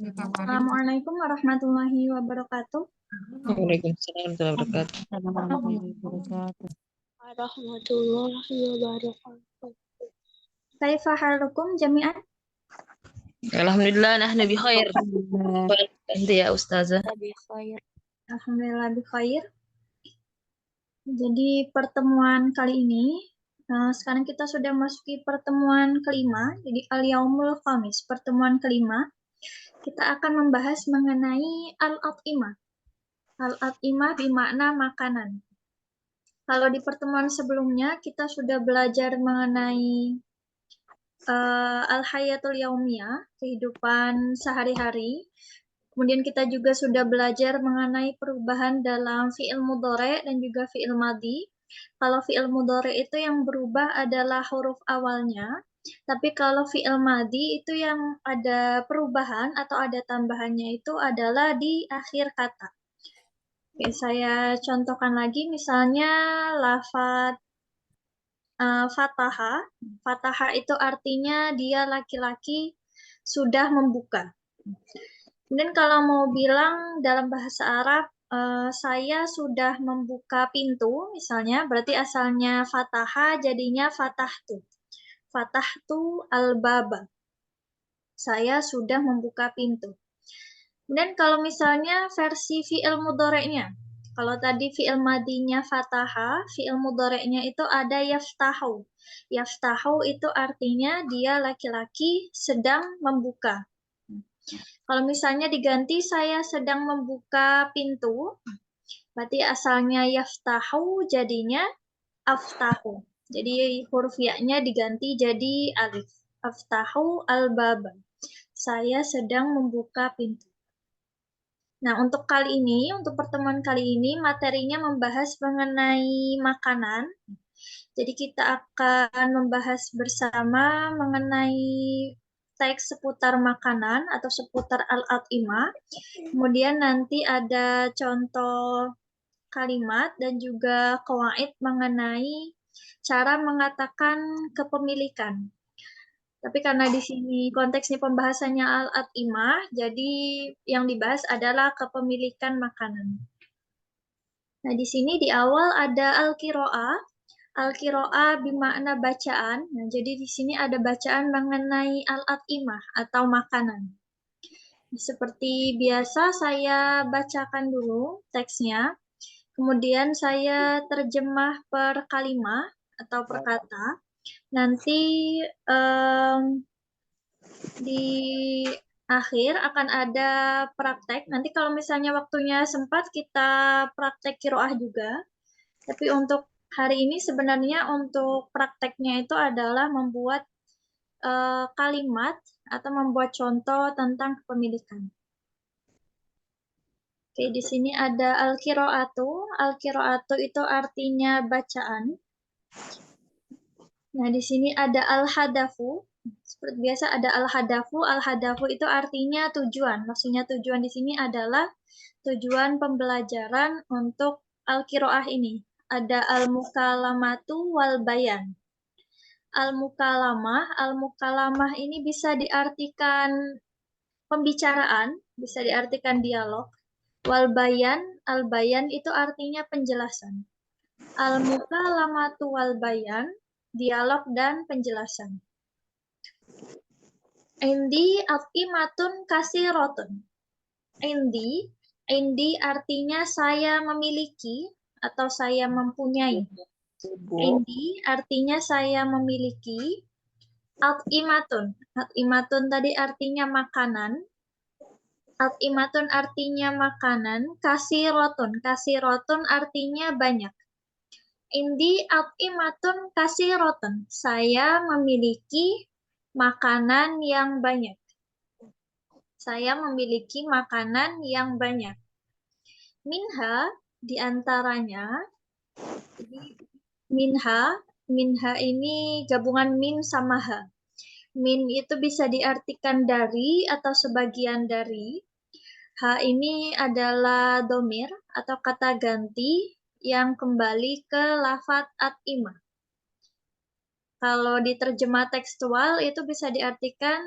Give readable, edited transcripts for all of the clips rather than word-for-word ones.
Assalamualaikum warahmatullahi wabarakatuh. Waalaikumsalam warahmatullahi wabarakatuh. Warahmatullahi wabarakatuh. Kaifa halukum jami'an? Alhamdulillah nahnu bi khair. Anta ya ustazah. Bi khair. Alhamdulillah bi khair. Jadi pertemuan kali ini, sekarang kita sudah masuki pertemuan kelima, jadi al-yaumul khamis, pertemuan kelima. Kita akan membahas mengenai al-at'imah. Al-at'imah bermakna makanan. Kalau di pertemuan sebelumnya kita sudah belajar mengenai al-hayatul yaumiyah, kehidupan sehari-hari. Kemudian kita juga sudah belajar mengenai perubahan dalam fi'il mudhari' dan juga fi'il madhi. Kalau fi'il mudhari' itu yang berubah adalah huruf awalnya, tapi kalau fi'il madhi itu yang ada perubahan atau ada tambahannya itu adalah di akhir kata. Oke, saya contohkan lagi, misalnya lafadz fataha. Fataha itu artinya dia laki-laki sudah membuka. Kemudian kalau mau bilang dalam bahasa Arab, saya sudah membuka pintu, misalnya, berarti asalnya fataha jadinya fatahtu. Fatahtu al-baba. Saya sudah membuka pintu. Dan kalau misalnya versi fi'il mudhari'nya, kalau tadi fi'il madinya fataha, fi'il mudhari'nya itu ada yaftahu. Yaftahu itu artinya dia laki-laki sedang membuka. Kalau misalnya diganti saya sedang membuka pintu, berarti asalnya yaftahu jadinya aftahu. Jadi huruf ya-nya diganti jadi alif. Aftahu al-baba. Saya sedang membuka pintu. Nah, untuk kali ini, untuk pertemuan kali ini, materinya membahas mengenai makanan. Jadi kita akan membahas bersama mengenai teks seputar makanan atau seputar al-at'imah. Kemudian nanti ada contoh kalimat dan juga qawaid mengenai cara mengatakan kepemilikan. Tapi karena di sini konteksnya pembahasannya al-at'imah, jadi yang dibahas adalah kepemilikan makanan. Nah, di sini di awal ada al-qira'ah. Al-qira'ah bermakna bacaan. Nah, jadi di sini ada bacaan mengenai al-at'imah atau makanan. Seperti biasa saya bacakan dulu teksnya. Kemudian saya terjemah per kalimat atau per kata. Nanti di akhir akan ada praktek. Nanti kalau misalnya waktunya sempat kita praktek kiroah juga. Tapi untuk hari ini sebenarnya untuk prakteknya itu adalah membuat kalimat atau membuat contoh tentang kepemilikan. Oke, di sini ada al-qiraatu. Al-qiraatu itu artinya bacaan. Nah, di sini ada al-hadafu. Seperti biasa ada al-hadafu. Al-hadafu itu artinya tujuan. Maksudnya tujuan di sini adalah tujuan pembelajaran untuk al-qiraah ini. Ada al-mukalamatu wal bayan. Al-mukalamah ini bisa diartikan pembicaraan, bisa diartikan dialog. Wal bayan, al-bayan itu artinya penjelasan. Al-mukalamatu wal bayan, dialog dan penjelasan. Indi at'imatun kasirotun. Indi artinya saya memiliki atau saya mempunyai. Indi artinya saya memiliki. At'imatun. At'imatun tadi artinya makanan. At'imatun artinya makanan. Kasirotun. Kasirotun artinya banyak. Indi at'imatun kasirotun. Saya memiliki makanan yang banyak. Saya memiliki makanan yang banyak. Minha, diantaranya. Minha ini gabungan min sama ha. Min itu bisa diartikan dari atau sebagian dari. Ha ini adalah domir atau kata ganti yang kembali ke lafadz at'imah. Kalau diterjemah tekstual itu bisa diartikan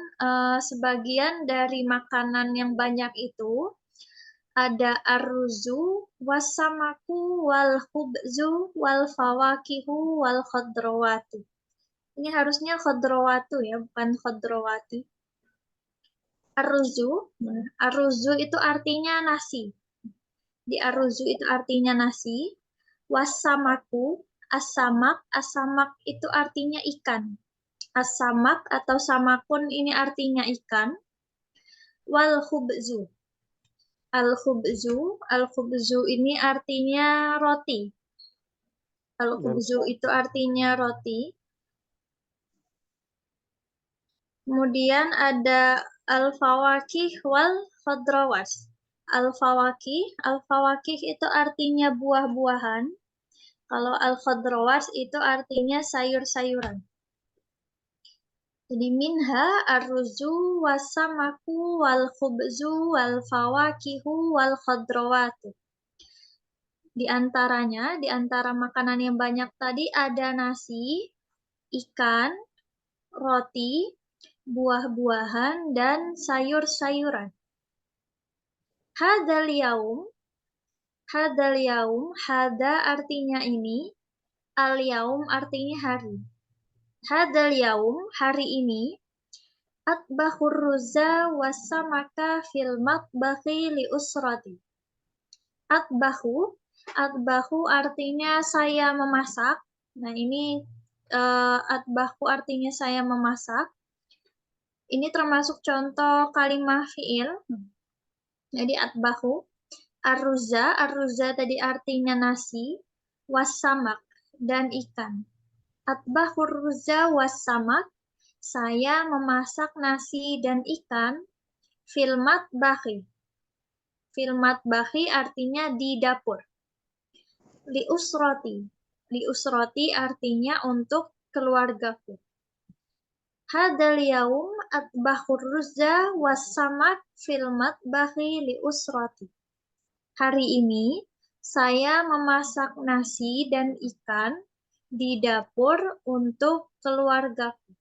sebagian dari makanan yang banyak itu ada arruzu, wasamaku, wal khubzu, wal fawakihu, wal khadrawatu. Ini harusnya khadrawatu ya, bukan khadrawati. Arruzu itu artinya nasi. Di arruzu itu artinya nasi. Wasamaku, asamak itu artinya ikan. Asamak atau samakun ini artinya ikan. Wal khubzu. Al-khubzu ini artinya roti. Al-khubzu itu artinya roti. Kemudian ada al-fawakih wal khadrawas. Al-fawakih itu artinya buah-buahan. Kalau al-khadrawas itu artinya sayur-sayuran. Jadi minha arruzu wasamaku wal khubzu wal fawakihu wal khadrawatu. Di antara makanan yang banyak tadi ada nasi, ikan, roti, buah-buahan, dan sayur-sayuran. Hadal yaum, hada artinya ini, al yaum artinya hari. Hadal yaum, hari ini, atbahur ruza wasamaka fil matbahi li usrati. Atbahu artinya saya memasak. Nah, ini atbahu artinya saya memasak. Ini termasuk contoh kalimah fi'il. Jadi atbahu. Arruza tadi artinya nasi. Wassamak dan ikan. Atbahur ruza wassamak. Saya memasak nasi dan ikan. Fil matbahi. Fil matbahi artinya di dapur. Li usroti artinya untuk keluargaku. Hadal yaum atbahur ruzza wassamak fil matbahi li usroti. Hari ini saya memasak nasi dan ikan di dapur untuk keluargaku.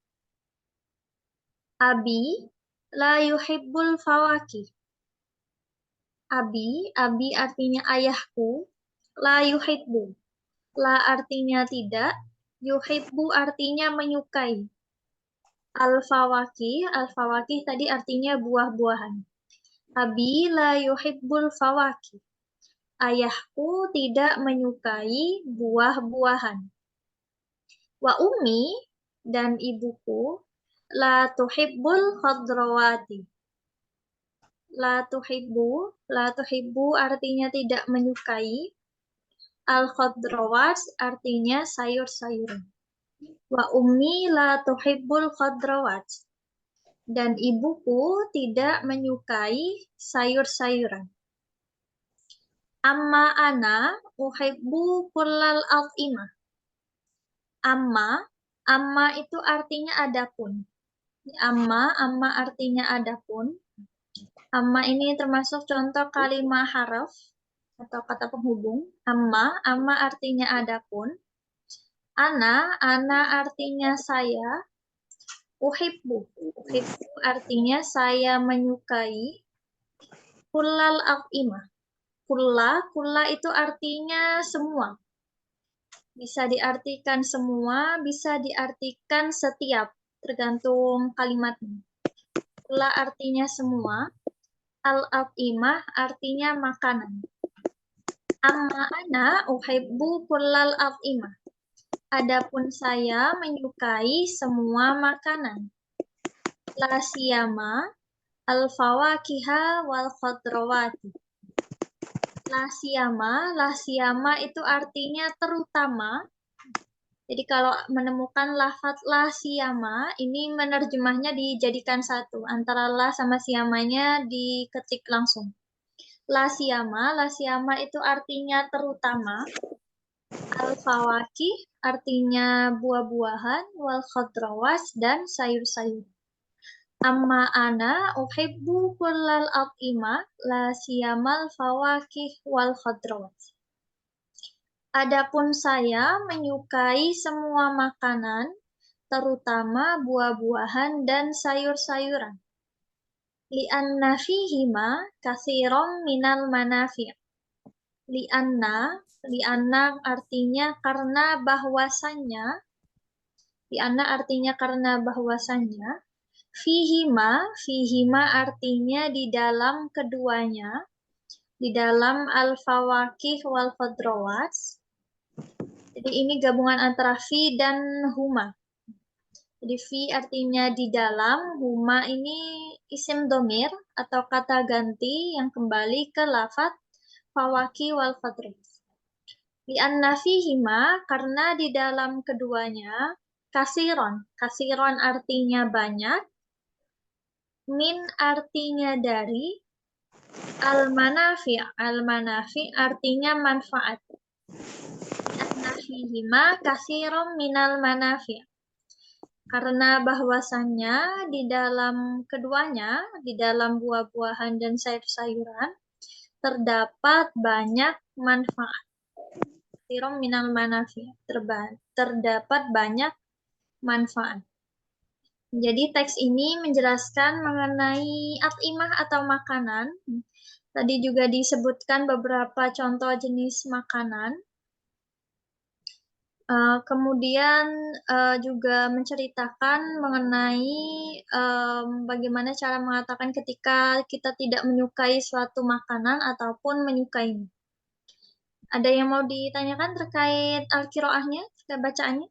Abi la yuhibbul fawakih. Abi artinya ayahku. La yuhibbu. La artinya tidak. Yuhibbu artinya menyukai. Al-fawakih tadi artinya buah-buahan. Abi la yuhibbul fawakih. Ayahku tidak menyukai buah-buahan. Wa ummi dan ibuku la tuhibbul khadrawati. La tuhibbu artinya tidak menyukai. Al-khadrawat artinya sayur-sayuran. Wa ummi la tuhibbul khadrawat. Dan ibuku tidak menyukai sayur-sayuran. Amma ana uhibbu kullal at'imah. Amma itu artinya adapun. Amma artinya adapun. Amma ini termasuk contoh kalimah haraf atau kata penghubung. Amma artinya adapun. Ana artinya saya. Uhibbu artinya saya menyukai. Kullal at'imah. Kulla itu artinya semua. Bisa diartikan semua, bisa diartikan setiap, tergantung kalimatnya. Kulla artinya semua. Al-at'imah artinya makanan. Amma ana uhibbu kullal at'imah. Adapun saya menyukai semua makanan. La siyama al-fawakiha wal khadrawati. La siyama itu artinya terutama. Jadi kalau menemukan lafaz la siyama, ini menerjemahnya dijadikan satu. Antara la sama siyamanya diketik langsung. La siyama itu artinya terutama. Al-fawakih artinya buah-buahan, wal khadrawas dan sayur-sayur. Amma ana uhibbu kullal at'imah, la siyamal fawakih wal khadrawas. Adapun saya menyukai semua makanan, terutama buah-buahan dan sayur-sayuran. Li'anna fihima katsiran minal manafi'. Li'anna artinya karena bahwasannya, fihima artinya di dalam keduanya, di dalam al-fawakih wal khadrawat. Jadi ini gabungan antara fi dan huma. Jadi fi artinya di dalam, huma ini isim domir atau kata ganti yang kembali ke lafadz fawaki wal khadrawat. Li'anna fihima karena di dalam keduanya kasiron. Kasiron artinya banyak, min artinya dari, al-manafi artinya manfaat. Li'anna fihima kasiron minal manafi. Karena bahwasannya di dalam keduanya, di dalam buah-buahan dan sayur-sayuran, terdapat banyak manfaat. Kasiron minal manafi. Terdapat banyak manfaat. Jadi teks ini menjelaskan mengenai at'imah atau makanan. Tadi juga disebutkan beberapa contoh jenis makanan. Kemudian juga menceritakan mengenai bagaimana cara mengatakan ketika kita tidak menyukai suatu makanan ataupun menyukainya. Ada yang mau ditanyakan terkait al-qiraahnya, terkait bacaannya?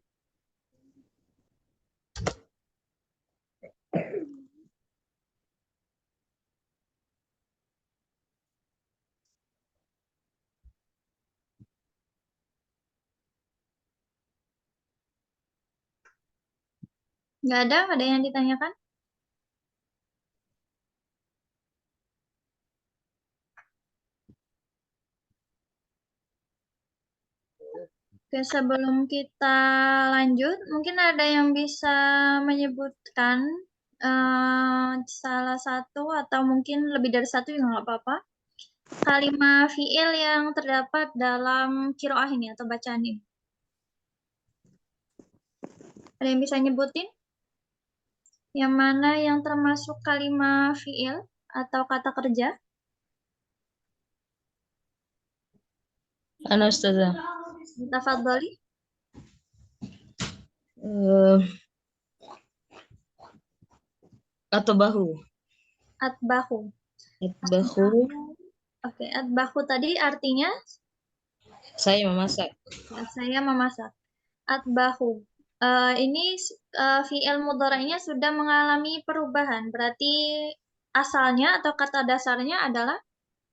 Nggak ada yang ditanyakan? Oke, sebelum kita lanjut, mungkin ada yang bisa menyebutkan salah satu atau mungkin lebih dari satu juga nggak apa-apa. Kalimat fi'il yang terdapat dalam qiraah ini atau bacaan ini. Ada yang bisa nyebutin? Yang mana yang termasuk kalimat fi'il atau kata kerja? Ana Ustazah. Tafadhali. Atbahu. Atbahu. Oke, atbahu tadi artinya? Saya memasak. Ya, saya memasak. Atbahu. Ini fi'il mudhari'nya sudah mengalami perubahan. Berarti asalnya atau kata dasarnya adalah?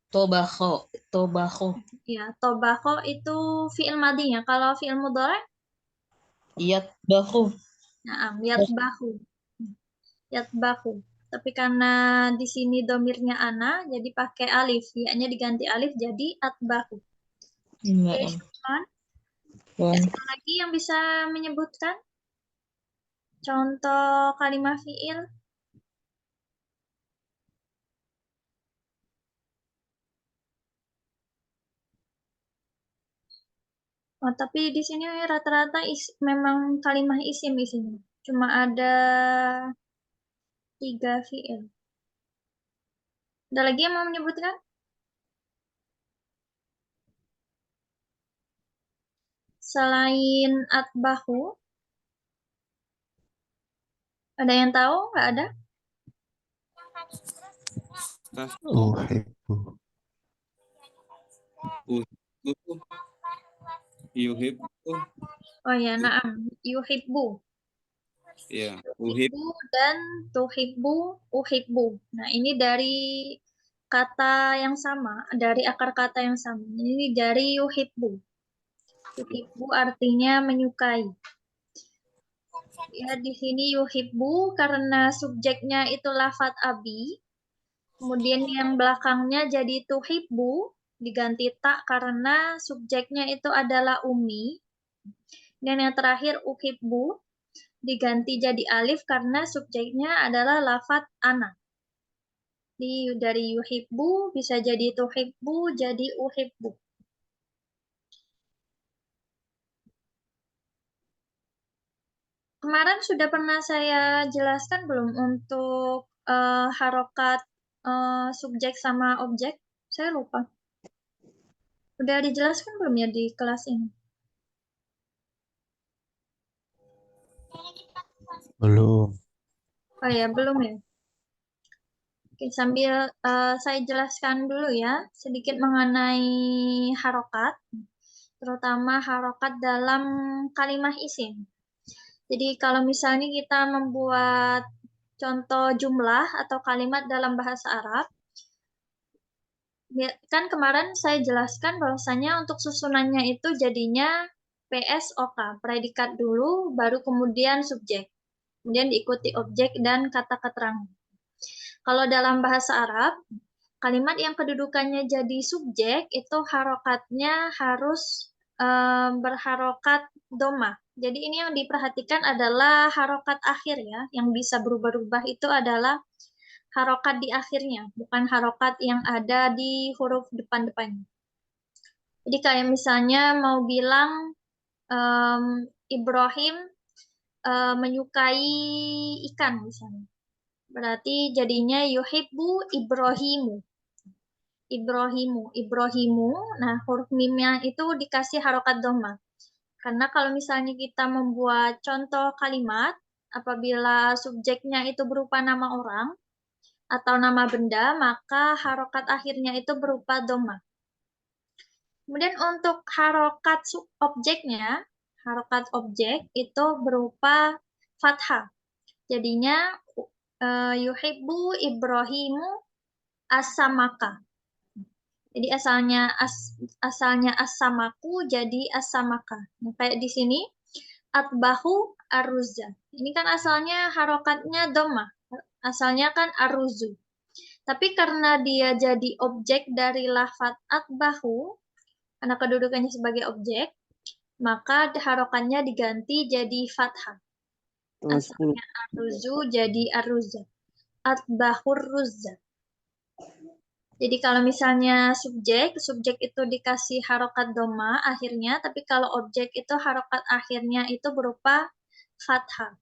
Tobakho. Ya, tobakho itu fi'il madinya. Kalau fi'il mudhari'? Yatbahu. Nah, yatbahu. Tapi karena di sini domirnya ana, jadi pakai alif. Ya-nya diganti alif jadi atbahu. Oke, syukran. Ada lagi yang bisa menyebutkan contoh kalimat fi'il? Oh, tapi di sini rata-rata memang kalimat isim isinya. Cuma ada 3 fi'il. Ada lagi yang mau menyebutkan? Selain atbahu, ada yang tahu? Nggak ada? Uhibbu. Yuhibbu. Oh ya, na'am. Yuhibbu. Ya, Yuhibbu dan tuhibbu, uhibbu. Nah, ini dari kata yang sama, dari akar kata yang sama. Ini dari yuhibbu. Yuhibbu artinya menyukai. Ya, di sini yuhibbu karena subjeknya itu lafadz abi. Kemudian yang belakangnya jadi tuhibbu, diganti tak karena subjeknya itu adalah umi. Dan yang terakhir uhibbu, diganti jadi alif karena subjeknya adalah lafadz ana. Dari yuhibbu bisa jadi tuhibbu, jadi uhibbu. Kemarin sudah pernah saya jelaskan belum untuk harokat subjek sama objek? Saya lupa. Udah dijelaskan belum ya di kelas ini? Belum. Oh ya, belum ya. Oke, sambil saya jelaskan dulu ya, sedikit mengenai harokat, terutama harokat dalam kalimat isim. Jadi kalau misalnya kita membuat contoh jumlah atau kalimat dalam bahasa Arab, kan kemarin saya jelaskan bahwasanya untuk susunannya itu jadinya PSOK, predikat dulu, baru kemudian subjek. Kemudian diikuti objek dan kata keterangan. Kalau dalam bahasa Arab, kalimat yang kedudukannya jadi subjek itu harokatnya harus berharokat doma. Jadi ini yang diperhatikan adalah harokat akhir ya, yang bisa berubah-ubah itu adalah harokat di akhirnya, bukan harokat yang ada di huruf depan-depannya. Jadi kayak misalnya mau bilang Ibrahim menyukai ikan misalnya. Berarti jadinya yuhibbu Ibrahimu. Ibrahimu. Nah, huruf mimnya itu dikasih harokat dhamma. Karena kalau misalnya kita membuat contoh kalimat, apabila subjeknya itu berupa nama orang atau nama benda, maka harokat akhirnya itu berupa dhamma. Kemudian untuk harokat objeknya, harokat objek itu berupa fathah. Jadinya yuhibbu Ibrahimu asamaka. Jadi asalnya asamaku jadi asamaka. Nah, kayak di sini atbahu aruzza. Ini kan asalnya harokatnya dhamma. Asalnya kan aruzu. Tapi karena dia jadi objek dari lafadz atbahu, karena kedudukannya sebagai objek, maka harokatnya diganti jadi fathah. Asalnya aruzu jadi aruzza. Atbahur ruzza. Jadi kalau misalnya subjek itu dikasih harokat dhamma akhirnya, tapi kalau objek itu harokat akhirnya itu berupa fathah.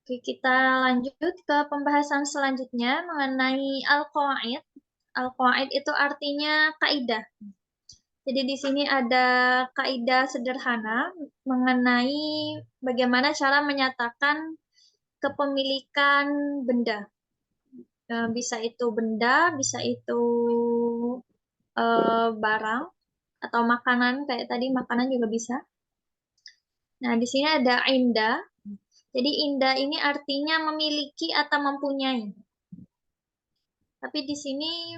Oke, kita lanjut ke pembahasan selanjutnya mengenai al-qawaid. Al-qawaid itu artinya kaidah. Jadi di sini ada kaidah sederhana mengenai bagaimana cara menyatakan kepemilikan benda. Bisa itu benda, bisa itu barang atau makanan, kayak tadi makanan juga bisa. Nah, di sini ada inda. Jadi inda ini artinya memiliki atau mempunyai. Tapi di sini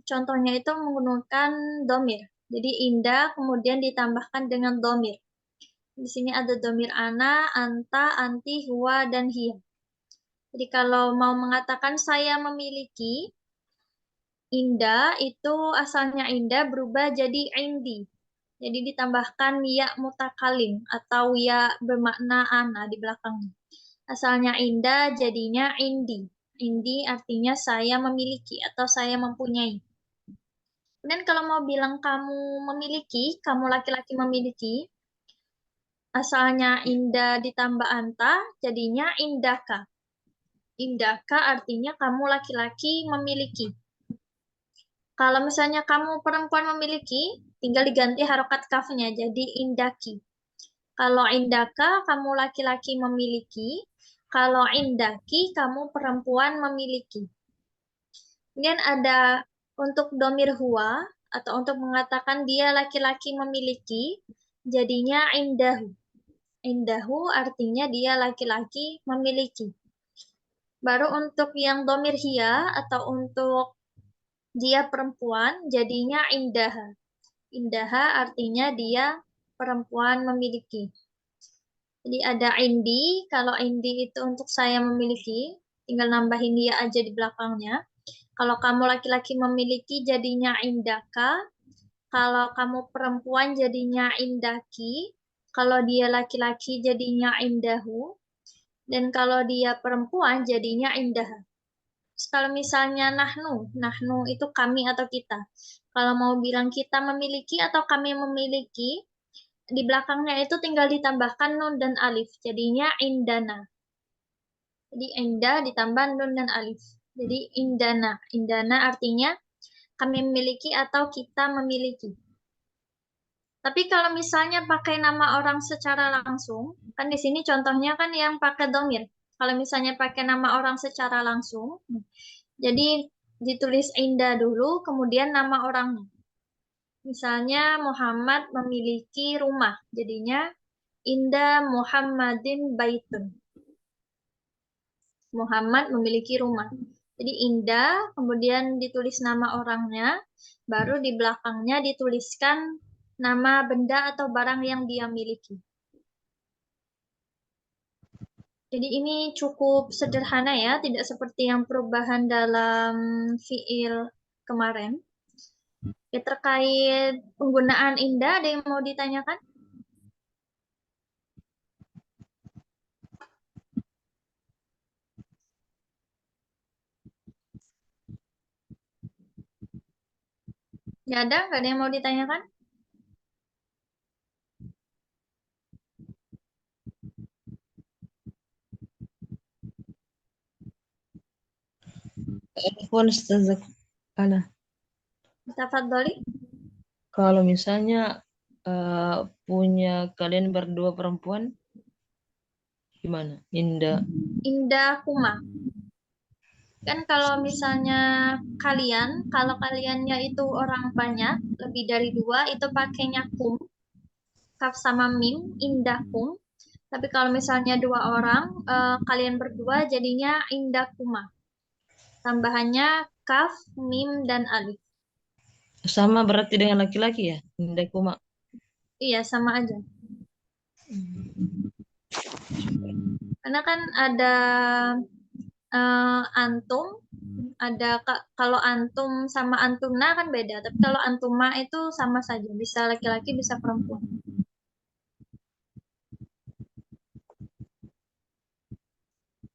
contohnya itu menggunakan domir. Jadi inda kemudian ditambahkan dengan domir. Di sini ada domir ana, anta, anti, huwa, dan hiya. Jadi kalau mau mengatakan saya memiliki, inda itu asalnya inda berubah jadi indi. Jadi ditambahkan ya mutakalim atau ya bermakna ana di belakangnya. Asalnya inda jadinya indi. Indi artinya saya memiliki atau saya mempunyai. Dan kalau mau bilang kamu memiliki, kamu laki-laki memiliki, asalnya inda ditambah anta jadinya indaka. Indaka artinya kamu laki-laki memiliki. Kalau misalnya kamu perempuan memiliki, tinggal diganti harokat kafnya jadi indaki. Kalau indaka, kamu laki-laki memiliki. Kalau indaki, kamu perempuan memiliki. Kemudian ada untuk domir huwa, atau untuk mengatakan dia laki-laki memiliki, jadinya indahu. Indahu artinya dia laki-laki memiliki. Baru untuk yang domir hiya, atau untuk dia perempuan, jadinya indaha. Indaha artinya dia perempuan memiliki. Jadi ada indi, kalau indi itu untuk saya memiliki, tinggal nambahin dia aja di belakangnya. Kalau kamu laki-laki memiliki jadinya indaka, kalau kamu perempuan jadinya indaki, kalau dia laki-laki jadinya indahu, dan kalau dia perempuan jadinya indaha. Kalau misalnya nahnu itu kami atau kita. Kalau mau bilang kita memiliki atau kami memiliki, di belakangnya itu tinggal ditambahkan nun dan alif. Jadinya indana. Jadi inda ditambah nun dan alif. Jadi indana. Indana artinya kami memiliki atau kita memiliki. Tapi kalau misalnya pakai nama orang secara langsung, kan di sini contohnya kan yang pakai domir. Kalau misalnya pakai nama orang secara langsung, jadi ditulis Indah dulu, kemudian nama orangnya. Misalnya Muhammad memiliki rumah, jadinya Indah Muhammadin Baitun. Muhammad memiliki rumah. Jadi Indah, kemudian ditulis nama orangnya, baru di belakangnya dituliskan nama benda atau barang yang dia miliki. Jadi ini cukup sederhana ya, tidak seperti yang perubahan dalam fiil kemarin. Ya, terkait penggunaan indah, ada yang mau ditanyakan? Nggak ada yang mau ditanyakan? Telepon Ustazah Ana. Tafadholi. Kalau misalnya punya kalian berdua perempuan, gimana? Indah. Indah Kuma. Kan kalau misalnya kalau kaliannya itu orang banyak, lebih dari 2, itu pakainya kum. Kaf sama mim, indah kum. Tapi kalau misalnya 2 orang, kalian berdua jadinya indah kuma. Tambahannya kaf, mim, dan alif. Sama berarti dengan laki-laki ya? Indah kuma. Iya, sama aja. Karena kan ada antum, kalau antum sama antumna kan beda. Tapi kalau antuma itu sama saja, bisa laki-laki, bisa perempuan.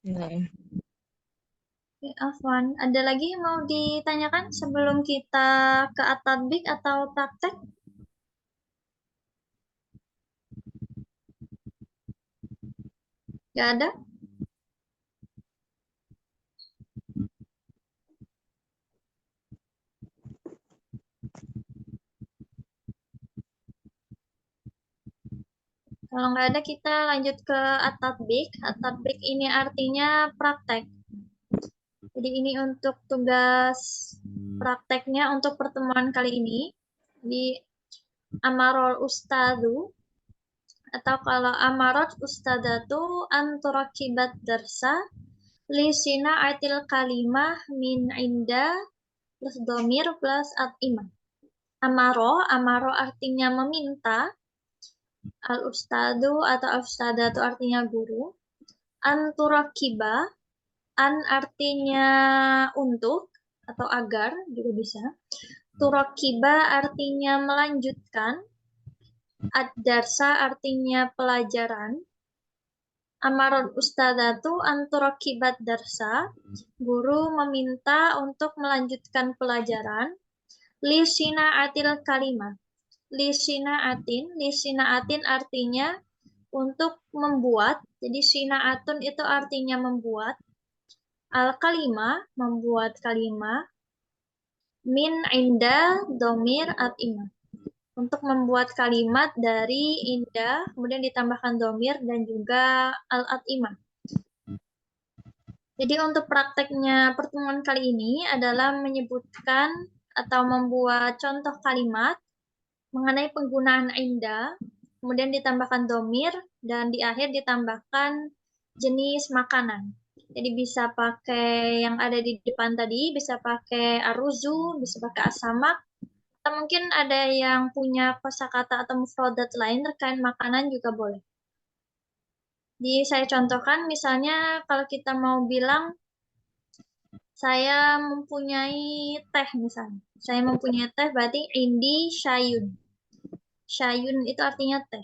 Nah, Oke, Afwan, ada lagi yang mau ditanyakan sebelum kita ke at-tatbik atau praktek? Nggak ada? Kalau nggak ada, kita lanjut ke at-tatbik. At-tatbik ini artinya praktek. Jadi ini untuk tugas prakteknya untuk pertemuan kali ini. Di Amarol Ustadu, atau kalau Amarot Ustadatu anturakibat darsa lisina atil kalimah min inda plus domir plus at-imah. Amaro artinya meminta. Al-ustadu atau al-ustadatu artinya guru. Anturakiba, an artinya untuk atau agar juga bisa. Turakiba artinya melanjutkan. Ad-darsa artinya pelajaran. Amarul ustadatu anturakibat darsa, guru meminta untuk melanjutkan pelajaran. Lisina atil kalimah. Lisina atin artinya untuk membuat. Jadi sinaatun itu artinya membuat. Al-kalimah, membuat kalimah. Min inda domir at-imah. Untuk membuat kalimat dari inda, kemudian ditambahkan domir dan juga al-at-imah. Jadi untuk prakteknya pertemuan kali ini adalah menyebutkan atau membuat contoh kalimat mengenai penggunaan inda, kemudian ditambahkan domir, dan di akhir ditambahkan jenis makanan. Jadi bisa pakai yang ada di depan tadi, bisa pakai aruzu, bisa pakai asamak, atau mungkin ada yang punya kosakata atau mufradat lain terkait makanan juga boleh. Jadi saya contohkan misalnya kalau kita mau bilang saya mempunyai teh misalnya. Saya mempunyai teh berarti indi syayun. Syayun itu artinya teh.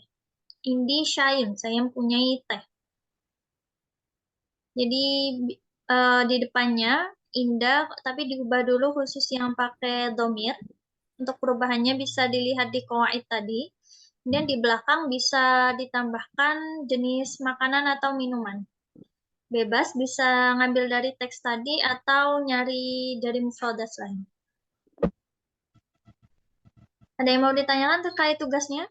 Indi syayun, saya mempunyai teh. Jadi di depannya indah, tapi diubah dulu khusus yang pakai domir. Untuk perubahannya bisa dilihat di qawaid tadi. Kemudian di belakang bisa ditambahkan jenis makanan atau minuman. Bebas bisa ngambil dari teks tadi atau nyari dari mufradat lain. Ada yang mau ditanyakan terkait tugasnya?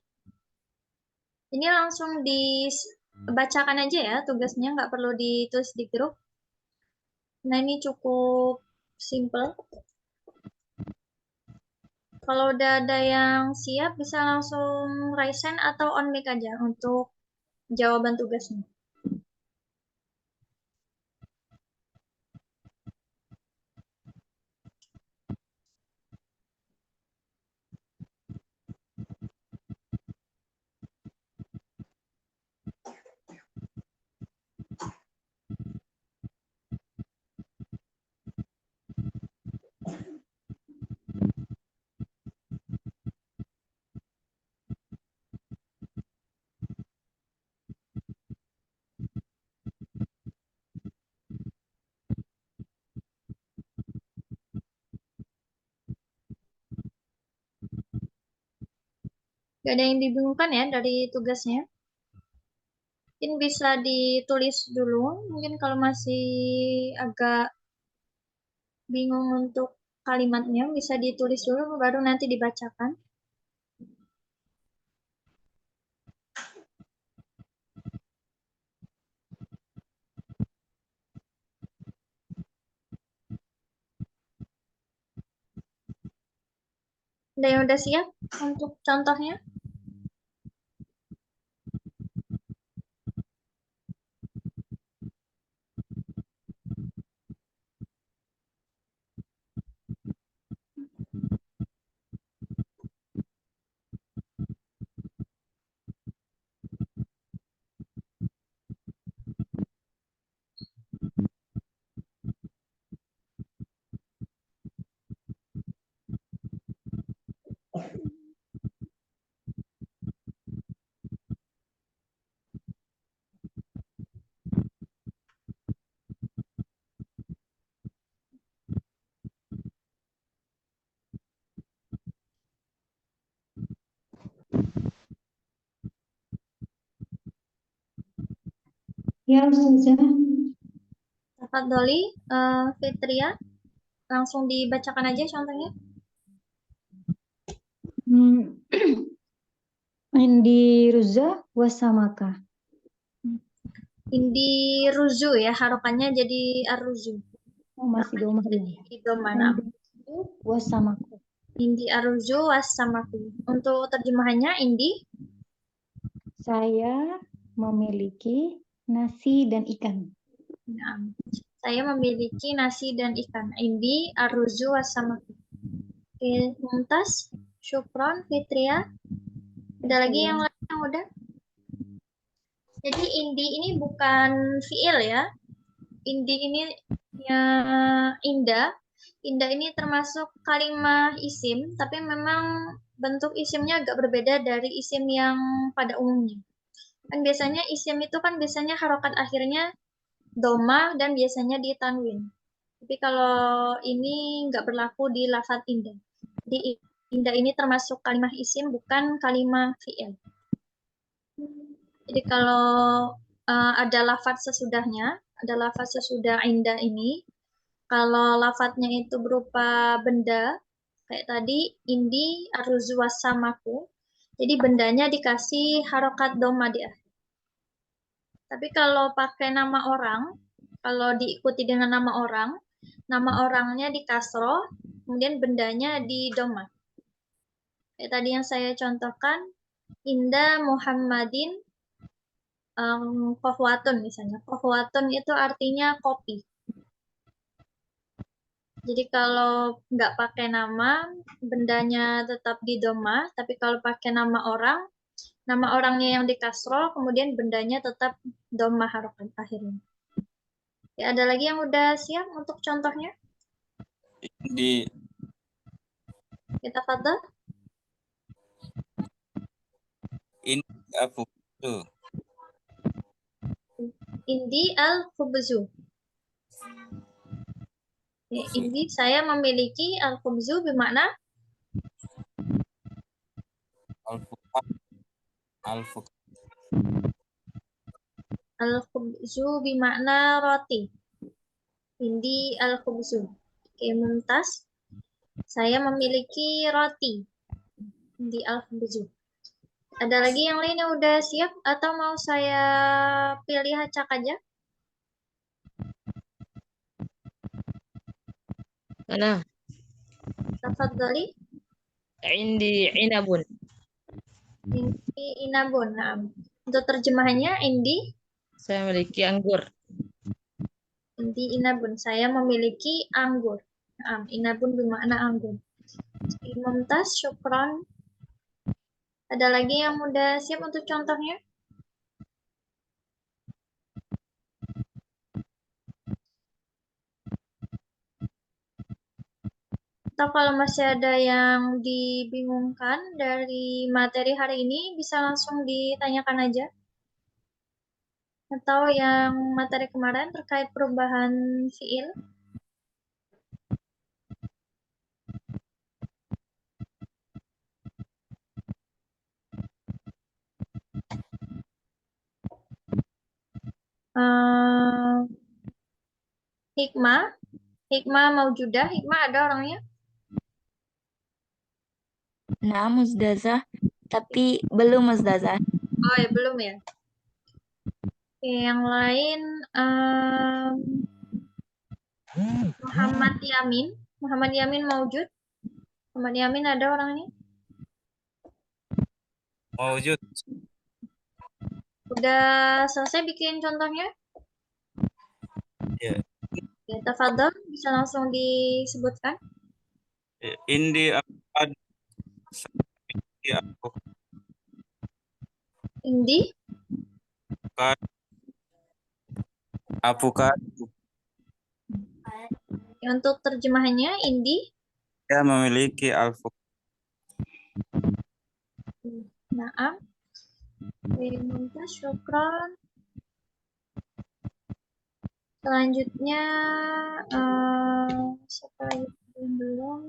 Ini langsung dibacakan aja ya tugasnya, nggak perlu ditulis di grup. Nah ini cukup simple. Kalau udah ada yang siap bisa langsung raise hand atau on mic aja untuk jawaban tugasnya. Gak ada yang dibingungkan ya dari tugasnya. Mungkin bisa ditulis dulu. Mungkin kalau masih agak bingung untuk kalimatnya, bisa ditulis dulu baru nanti dibacakan. Ada yang udah siap untuk contohnya? Ya, Ustazah. Tafadholi, Fitria, langsung dibacakan aja contohnya. Indi Ruza wasamaka. Indi ruzu ya, harokannya jadi arruzu. Oh, masih doma ya. Jadi domana. Wasamaku. Indi arruzu wassamaku. Untuk terjemahannya, Indi, Saya memiliki nasi dan ikan. nah, saya memiliki nasi dan ikan. Indi arruzu wassamaku. Oke, Mumtaz, Syukron, Fitria. Ada lagi yang lain yang udah? Jadi indi ini bukan fiil ya. Indi ini ya indah. Indah ini termasuk kalimat isim, tapi memang bentuk isimnya agak berbeda dari isim yang pada umumnya. Kan biasanya isim itu kan biasanya harokat akhirnya doma dan biasanya di tanwin. Tapi kalau ini nggak berlaku di lafadz indah. Jadi indah ini termasuk kalimat isim bukan kalimat fi'il. Jadi kalau ada lafadz sesudahnya, ada lafadz sesudah indah ini, kalau lafadznya itu berupa benda, kayak tadi, indi arruzu wassamaku, jadi bendanya dikasih harokat doma di akhir. Tapi kalau pakai nama orang, kalau diikuti dengan nama orangnya di kasro, kemudian bendanya di doma. Kayak tadi yang saya contohkan, Indah Muhammadin kohwatun misalnya. Kohwatun itu artinya kopi. Jadi kalau nggak pakai nama, bendanya tetap di doma, tapi kalau pakai nama orangnya yang di kasro, kemudian bendanya tetap doma harokat akhirnya. Ya, ada lagi yang udah siap untuk contohnya? Di Kita kata ini apa tuh? Indi al-khubzu. Indi saya memiliki al-khubzu bermakna Al-Quran. Al-Fuk. Al-khubzu bermakna roti. Indi al-khubzu. Oke, Mumtaz. Saya memiliki roti. Indi al-khubzu. Ada lagi yang lain yang udah siap atau mau saya pilih acak aja? Ana Tafadhali. indi inabun. Indi inabun. Nah, untuk terjemahannya Indi Saya memiliki anggur. inabun. Saya memiliki anggur. Inabun bermakna anggur. Mumtaz, syukron. Ada lagi yang udah siap untuk contohnya? Atau kalau masih ada yang dibingungkan dari materi hari ini, bisa langsung ditanyakan aja. Atau yang materi kemarin terkait perubahan fiil. Hikmah maujudah, Hikmah ada orangnya? Nah, Muzdazah, tapi belum Muzdazah. Oh ya, belum ya. Oke, yang lain Muhammad Yamin maujud. Muhammad Yamin ada orangnya? Mawjud. Udah selesai bikin contohnya? Ya. Ya, tafadhol, bisa langsung disebutkan. Indi avokado. Indi Indi, avokado. untuk terjemahannya Indi. Saya memiliki alfuk. Naam. Mumtaz, syukron. Selanjutnya siapa lagi yang belum?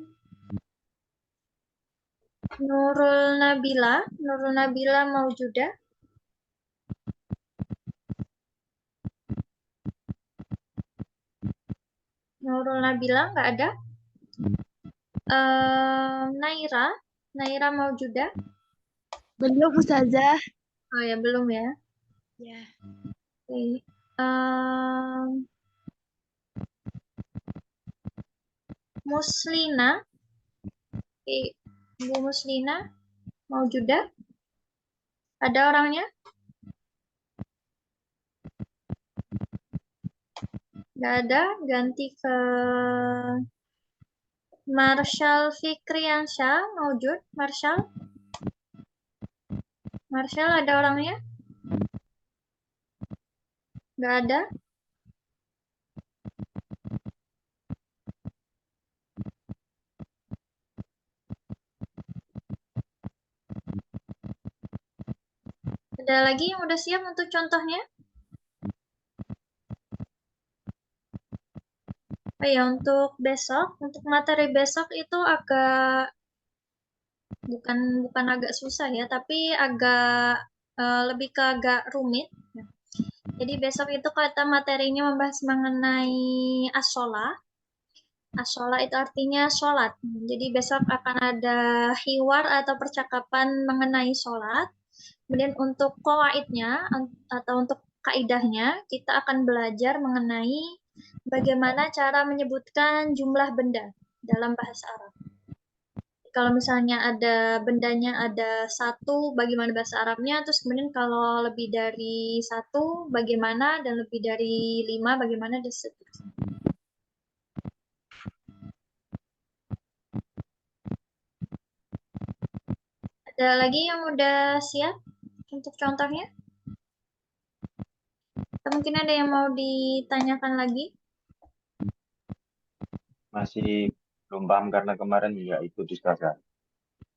Nurul Nabila maujudah. Nurul Nabila nggak ada. Naira maujudah. Belum Ustazah. Oh ya, belum ya. Ya. Oke. Muslina. Bu Muslina maujudah. Ada orangnya? Nggak ada. Ganti ke Marshall Fikriansyah maujud. Marshall ada orangnya? Nggak ada. Ada lagi yang udah siap untuk contohnya? Oh ya, untuk materi besok itu bukan agak susah ya, tapi lebih ke agak rumit. Jadi besok itu kita materinya membahas mengenai as-sholah. As-sholah itu artinya sholat. Jadi besok akan ada hiwar atau percakapan mengenai sholat. Kemudian untuk qawaidnya atau untuk kaidahnya, kita akan belajar mengenai bagaimana cara menyebutkan jumlah benda dalam bahasa Arab. Kalau misalnya ada bendanya ada satu, bagaimana bahasa Arabnya, terus kemudian kalau lebih dari satu, bagaimana, dan lebih dari 5, bagaimana, dan seterusnya. Ada lagi yang udah siap untuk contohnya? Atau mungkin ada yang mau ditanyakan lagi? Masih belum paham karena kemarin juga ikut Ustazah.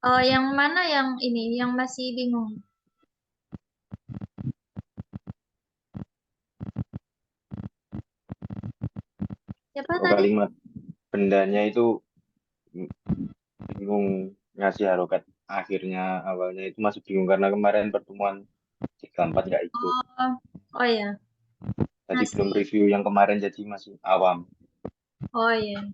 Oh, yang mana yang ini, yang masih bingung? Siapa tadi? Kalimat bendanya itu bingung ngasih harokat akhirnya awalnya itu masih bingung karena kemarin pertemuan 3-4 nggak ikut. Oh ya, Tadi masih. belum review yang kemarin jadi masih awam. Oh ya.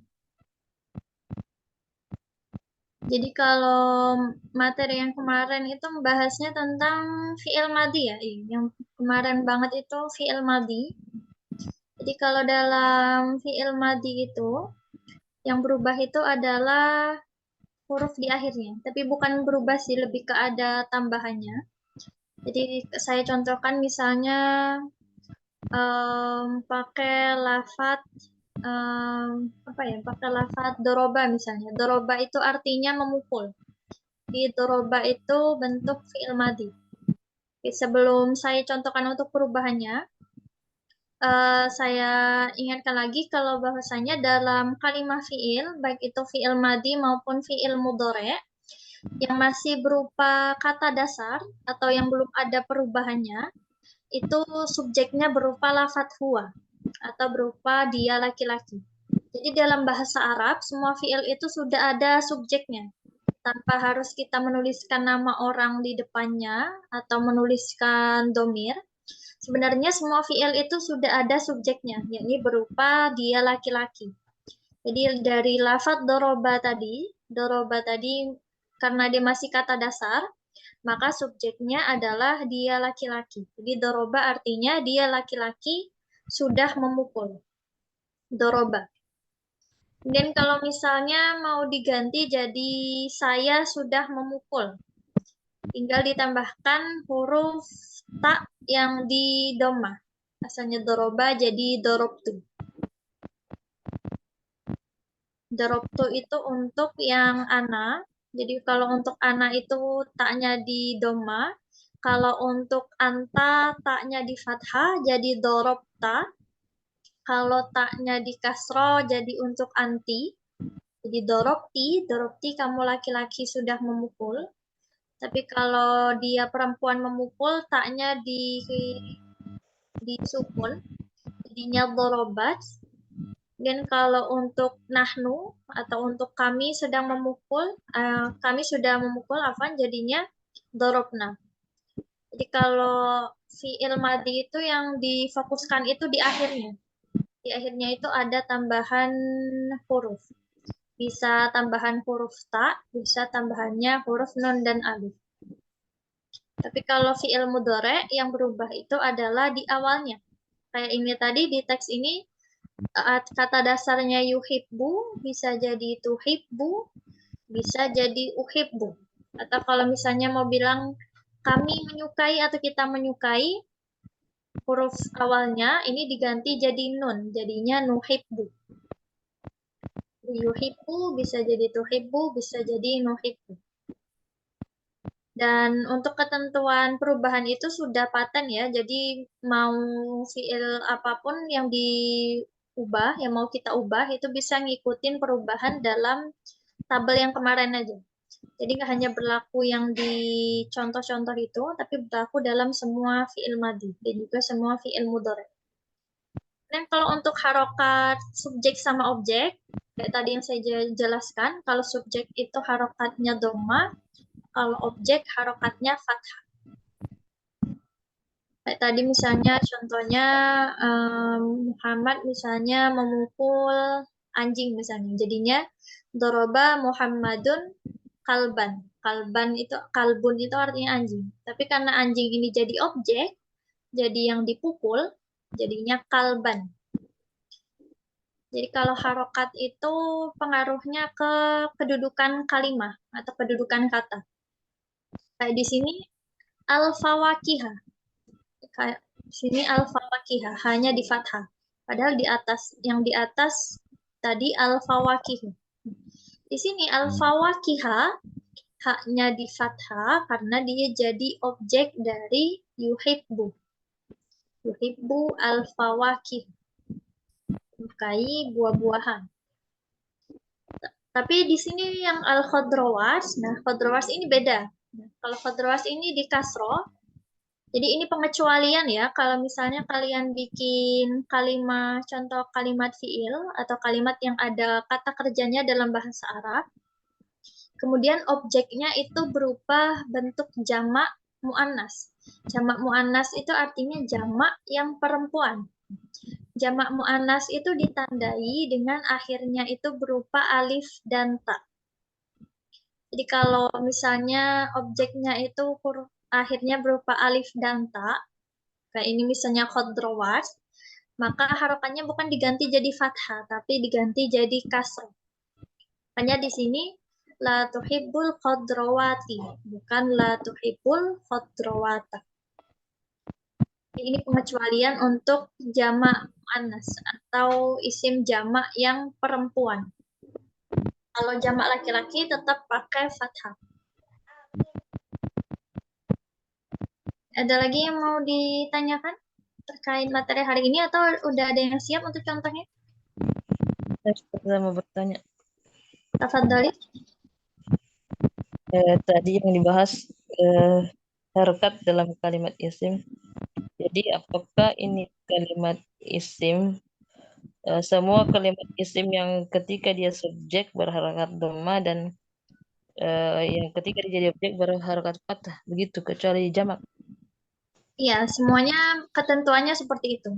Jadi kalau materi yang kemarin itu membahasnya tentang fi'il madhi ya. Yang kemarin banget itu fi'il madhi. Jadi kalau dalam fi'il madhi itu yang berubah itu adalah huruf di akhirnya. Tapi bukan berubah sih, lebih ke ada tambahannya. Jadi saya contohkan misalnya pakai lafat pakai lafat doroba misalnya. Doroba itu artinya memukul. Di doroba itu bentuk fi'il madhi. Oke, sebelum saya contohkan untuk perubahannya, saya ingatkan lagi kalau bahwasanya dalam kalimat fi'il, baik itu fi'il madhi maupun fi'il mudhari', yang masih berupa kata dasar atau yang belum ada perubahannya, itu subjeknya berupa lafadz huwa atau berupa dia laki-laki. Jadi dalam bahasa Arab, semua fi'il itu sudah ada subjeknya. Tanpa harus kita menuliskan nama orang di depannya atau menuliskan domir, sebenarnya semua fi'il itu sudah ada subjeknya, yakni berupa dia laki-laki. Jadi dari lafadz doroba tadi karena dia masih kata dasar, maka subjeknya adalah dia laki-laki. Jadi doroba artinya dia laki-laki sudah memukul. Doroba. Kemudian kalau misalnya mau diganti jadi saya sudah memukul. Tinggal ditambahkan huruf ta yang di doma. Asalnya doroba jadi dorobtu. Dorobtu itu untuk yang ana. Jadi kalau untuk ana itu taknya di doma. Kalau untuk anta taknya di fathah jadi dorobta. Kalau taknya di kasro jadi untuk anti. Jadi dorobti kamu laki-laki sudah memukul. Tapi kalau dia perempuan memukul, taknya di sukun. Jadinya dorobat. Dan kalau untuk nahnu atau untuk kami sedang memukul, kami sudah memukul, jadinya dorobna. Jadi kalau fi'il madhi itu yang difokuskan itu di akhirnya. Di akhirnya itu ada tambahan huruf. Bisa tambahan huruf ta, bisa tambahannya huruf nun dan alif. Tapi kalau fi'il mudhari' yang berubah itu adalah di awalnya. Kayak ini tadi di teks ini kata dasarnya yuhibbu bisa jadi tuhibbu, bisa jadi uhibbu. Atau kalau misalnya mau bilang kami menyukai atau kita menyukai, huruf awalnya ini diganti jadi nun, jadinya nuhibbu. Yuhibbu bisa jadi tuhibbu, bisa jadi nuhibbu. Dan untuk ketentuan perubahan itu sudah paten ya, jadi mau fi'il apapun yang diubah, yang mau kita ubah, itu bisa ngikutin perubahan dalam tabel yang kemarin aja. Jadi nggak hanya berlaku yang di contoh-contoh itu, tapi berlaku dalam semua fi'il madhi, dan juga semua fi'il mudhari'. Dan kalau untuk harokat subjek sama objek, kayak tadi yang saya jelaskan, kalau subjek itu harokatnya dhamma, kalau objek harokatnya fathah. Kayak tadi misalnya contohnya Muhammad misalnya memukul anjing misalnya. Jadinya doroba Muhammadun kalban. Kalbun itu artinya anjing. Tapi karena anjing ini jadi objek, jadi yang dipukul, jadinya kalban. Jadi kalau harokat itu pengaruhnya ke kedudukan kalimah atau kedudukan kata. Kayak di sini al-fawakihah. Kayak di sini al-fawakihah hanya di fathah. Padahal di atas yang di atas tadi al-fawakihah. Di sini al-fawakihah haknya di fathah karena dia jadi objek dari yuhibbu. Yuhibbu al-fawakih. Menyukai buah-buahan. Tapi di sini yang al-khodrowas, nah khodrowas ini beda. Nah, kalau khodrowas ini di kasro, jadi ini pengecualian ya, kalau misalnya kalian bikin kalimat, contoh kalimat fi'il, atau kalimat yang ada kata kerjanya dalam bahasa Arab, Kemudian objeknya itu berupa bentuk jamak muannas. Jamak muannas itu artinya jamak yang perempuan. Jamak muannas itu ditandai dengan akhirnya itu berupa alif dan ta. Jadi kalau misalnya objeknya itu akhirnya berupa alif dan ta, kayak ini misalnya khodrowat, maka harokannya bukan diganti jadi fathah, tapi diganti jadi kasroh. Makanya di sini la tuhibbul khodrowati, bukan la tuhibbul khodrowata. Ini pengecualian untuk jamak muannas atau isim jamak yang perempuan. Kalau jamak laki-laki tetap pakai fathah. Ada lagi yang mau ditanyakan terkait materi hari ini atau udah ada yang siap untuk contohnya? Saya mau bertanya. Tafadhali. Tadi yang dibahas harokat dalam kalimat isim. Jadi apakah ini kalimat isim, semua kalimat isim yang ketika dia subjek berharokat dhamma dan yang ketika dia jadi objek berharokat fathah, begitu kecuali jamak? Iya, semuanya ketentuannya seperti itu.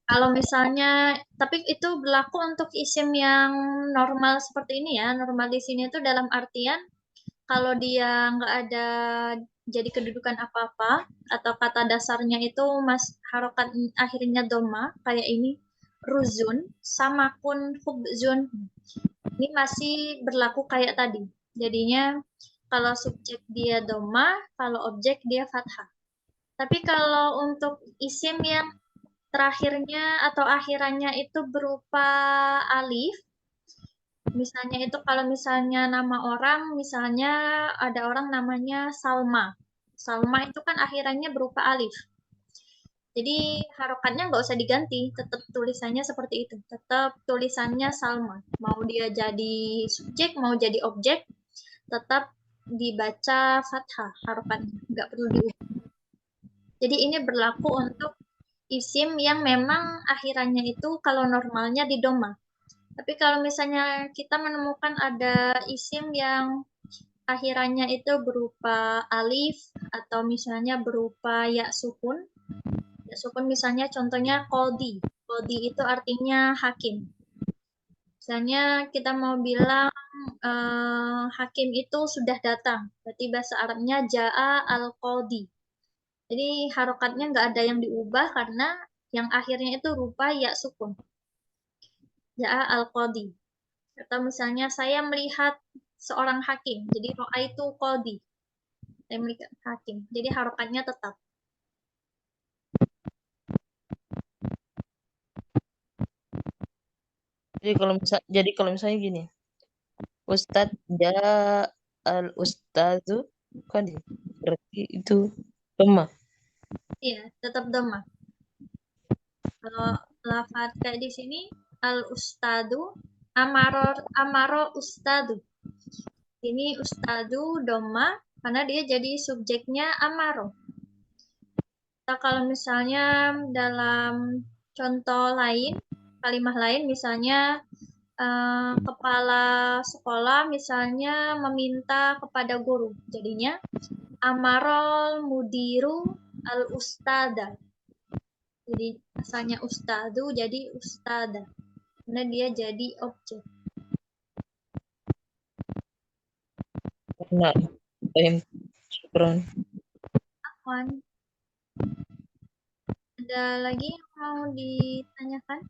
Kalau misalnya, tapi itu berlaku untuk isim yang normal seperti ini ya. Normal di sini itu dalam artian kalau dia nggak ada jadi kedudukan apa-apa atau kata dasarnya itu harokat akhirnya doma kayak ini ruzun samakun hubzun, ini masih berlaku kayak tadi. Jadinya kalau subjek dia doma, kalau objek dia fathah. Tapi kalau untuk isim yang terakhirnya atau akhirannya itu berupa alif, misalnya itu kalau misalnya nama orang, misalnya ada orang namanya Salma. Salma itu kan akhirannya berupa alif. Jadi harokatnya nggak usah diganti, tetap tulisannya seperti itu. Tetap tulisannya Salma. Mau dia jadi subjek, mau jadi objek, tetap dibaca fathah harokatnya, nggak perlu diubah. Jadi ini berlaku untuk isim yang memang akhirannya itu kalau normalnya di doma. Tapi kalau misalnya kita menemukan ada isim yang akhirannya itu berupa alif atau misalnya berupa ya sukun. Ya sukun misalnya contohnya qadhi. Qadhi itu artinya hakim. Misalnya kita mau bilang hakim itu sudah datang. Berarti bahasa Arabnya ja'a al-qadhi. Jadi harokatnya nggak ada yang diubah karena yang akhirnya itu rupa ya sukun. Ja'a al-qadhi. Atau misalnya saya melihat seorang hakim. Jadi ro'aitu qadhi. Saya melihat hakim. Jadi harokatnya tetap. Jadi kalau misalnya gini, Ustadz al ustazu kan berarti itu dhamma. Iya, tetap dhamma. Kalau lafaz kayak di sini al-ustadu amaro ustadu. Ini ustadu dhamma karena dia jadi subjeknya amaro. Atau kalau misalnya dalam contoh lain, kalimat lain misalnya kepala sekolah misalnya meminta kepada guru. Jadinya amarol mudiru al-ustada. Jadi asalnya ustadu jadi ustada. Karena dia jadi objek. Nah, syukron. Afwan. Ada lagi yang mau ditanyakan?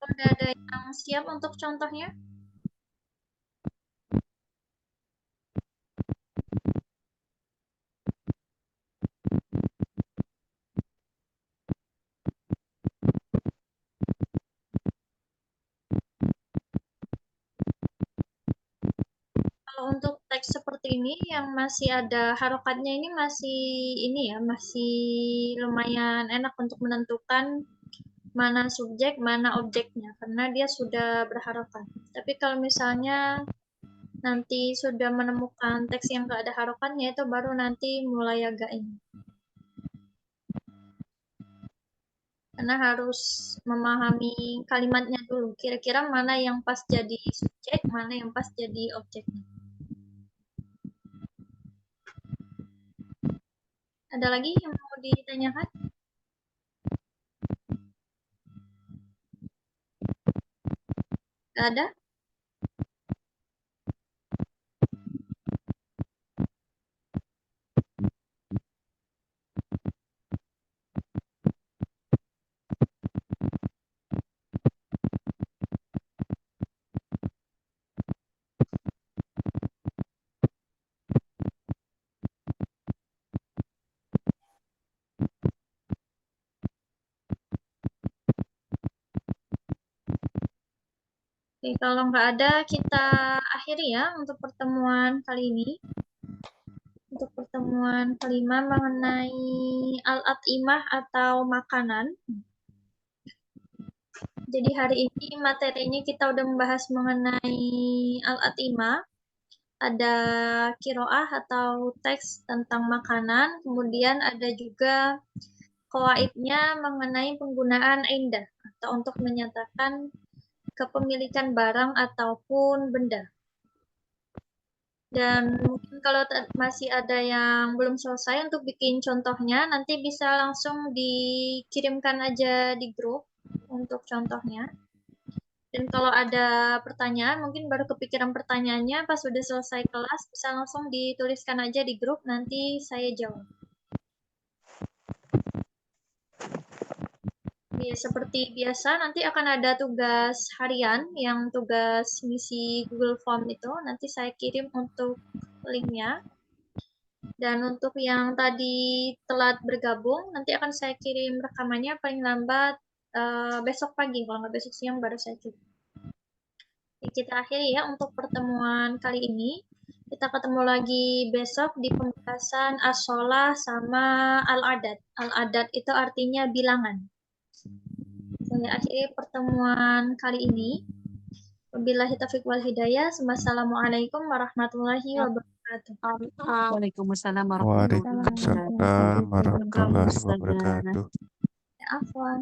Sudah ada yang siap untuk contohnya? Kalau untuk teks seperti ini yang masih ada harokatnya ini masih lumayan enak untuk menentukan mana subjek, mana objeknya karena dia sudah berharokat. Tapi kalau misalnya nanti sudah menemukan teks yang nggak ada harokatnya itu baru nanti mulai agak ini. Karena harus memahami kalimatnya dulu. Kira-kira mana yang pas jadi subjek, mana yang pas jadi objeknya. Ada lagi yang mau ditanyakan? Nggak ada? Oke, kalau nggak ada, kita akhiri ya untuk pertemuan kali ini. Untuk pertemuan kelima mengenai al-at'imah atau makanan. Jadi hari ini materinya kita udah membahas mengenai al-at'imah. Ada kiroah atau teks tentang makanan. Kemudian ada juga qawaidnya mengenai penggunaan indah atau untuk menyatakan kepemilikan barang ataupun benda. Dan mungkin kalau masih ada yang belum selesai untuk bikin contohnya, nanti bisa langsung dikirimkan aja di grup untuk contohnya. Dan kalau ada pertanyaan, mungkin baru kepikiran pertanyaannya pas sudah selesai kelas, bisa langsung dituliskan aja di grup, nanti saya jawab. Ya, seperti biasa, nanti akan ada tugas harian, yang tugas ngisi Google Form itu, nanti saya kirim untuk linknya. Dan untuk yang tadi telat bergabung, nanti akan saya kirim rekamannya paling lambat besok pagi, kalau nggak besok siang baru saya kirim. Jadi kita akhiri ya untuk pertemuan kali ini. Kita ketemu lagi besok di pembahasan as-sholah sama al-adat. Al-adat itu artinya bilangan. Saya akhiri pertemuan kali ini. Wabillahi taufiq wal hidayah. Wassalamualaikum warahmatullahi wabarakatuh. Waalaikumsalam Waalaikumsalam warahmatullahi wabarakatuh. warahmatullahi wabarakatuh. Waalaikumsalam. wabarakatuh. Ya, afwan.